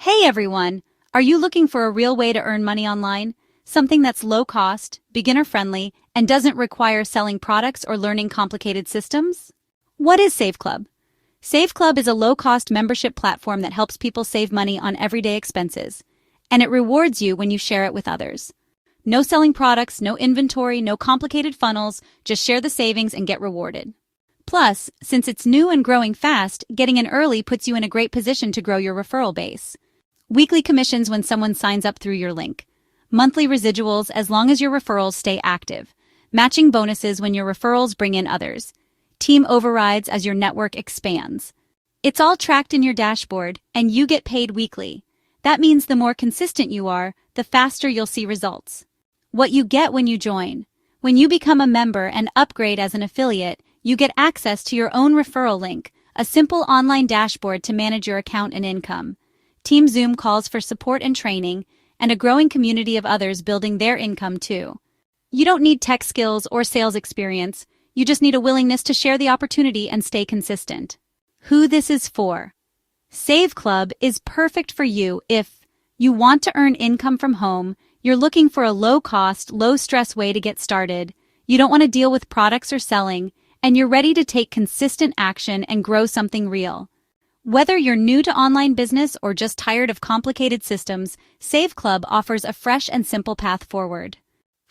Hey everyone! Are you looking for a real way to earn money online? Something that's low cost, beginner friendly, and doesn't require selling products or learning complicated systems? What is Save Club? Save Club is a low-cost membership platform that helps people save money on everyday expenses, and it rewards you when you share it with others. No selling products, no inventory, no complicated funnels, just share the savings and get rewarded. Plus, since it's new and growing fast, getting in early puts you in a great position to grow your referral base. Weekly commissions when someone signs up through your link. Monthly residuals as long as your referrals stay active. Matching bonuses when your referrals bring in others. Team overrides as your network expands. It's all tracked in your dashboard, and you get paid weekly. That means the more consistent you are, the faster you'll see results. What you get when you join. When you become a member and upgrade as an affiliate, you get access to your own referral link, a simple online dashboard to manage your account and income. Team Zoom calls for support and training, and a growing community of others building their income too. You don't need tech skills or sales experience, you just need a willingness to share the opportunity and stay consistent. Who this is for? Save Club is perfect for you if you want to earn income from home, you're looking for a low-cost, low-stress way to get started, you don't want to deal with products or selling, and you're ready to take consistent action and grow something real. Whether you're new to online business or just tired of complicated systems, Save Club offers a fresh and simple path forward.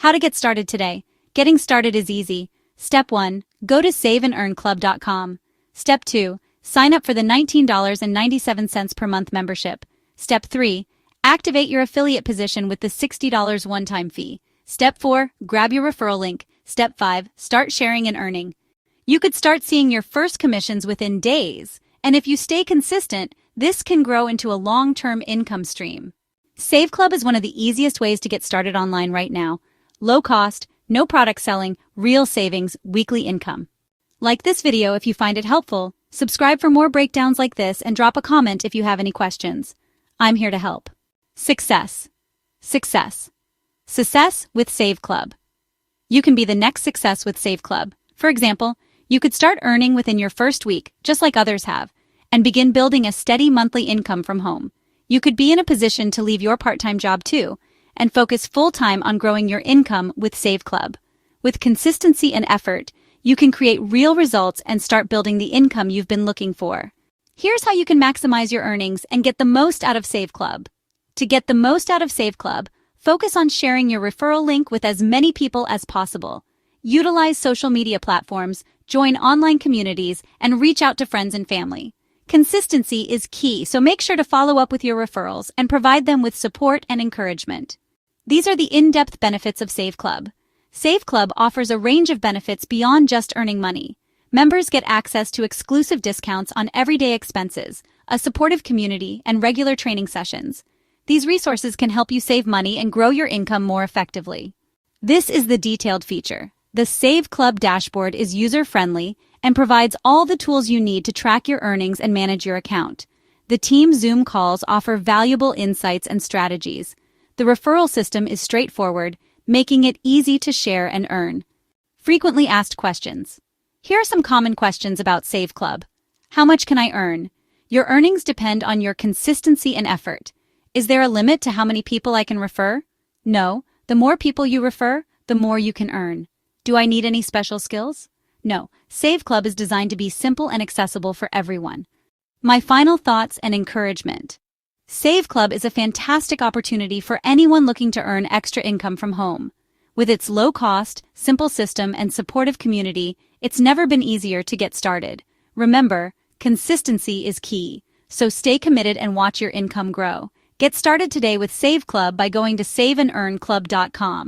How to get started today? Getting started is easy. Step 1. Go to saveandearnclub.com. Step 2. Sign up for the $19.97 per month membership. Step 3. Activate your affiliate position with the $60 one-time fee. Step 4. Grab your referral link. Step 5. Start sharing and earning. You could start seeing your first commissions within days. And if you stay consistent, this can grow into a long-term income stream. Save Club is one of the easiest ways to get started online right now. Low cost, no product selling, real savings, weekly income. Like this video if you find it helpful, subscribe for more breakdowns like this, and drop a comment if you have any questions. I'm here to help. Success. Success. Success with Save Club. You can be the next success with Save Club. For example, you could start earning within your first week, just like others have, and begin building a steady monthly income from home. You could be in a position to leave your part-time job too, and focus full-time on growing your income with Save Club. With consistency and effort, you can create real results and start building the income you've been looking for. Here's how you can maximize your earnings and get the most out of Save Club. To get the most out of Save Club, focus on sharing your referral link with as many people as possible. Utilize social media platforms, join online communities, and reach out to friends and family. Consistency is key, so make sure to follow up with your referrals and provide them with support and encouragement. These are the in-depth benefits of Save Club. Save Club offers a range of benefits beyond just earning money. Members get access to exclusive discounts on everyday expenses, a supportive community, and regular training sessions. These resources can help you save money and grow your income more effectively. This is the detailed feature. The Save Club dashboard is user-friendly and provides all the tools you need to track your earnings and manage your account. The Team Zoom calls offer valuable insights and strategies. The referral system is straightforward, making it easy to share and earn. Frequently asked questions. Here are some common questions about Save Club. How much can I earn? Your earnings depend on your consistency and effort. Is there a limit to how many people I can refer? No. The more people you refer, the more you can earn. Do I need any special skills? No, Save Club is designed to be simple and accessible for everyone. My final thoughts and encouragement. Save Club is a fantastic opportunity for anyone looking to earn extra income from home. With its low cost, simple system, and supportive community, it's never been easier to get started. Remember, consistency is key, so stay committed and watch your income grow. Get started today with Save Club by going to saveandearnclub.com.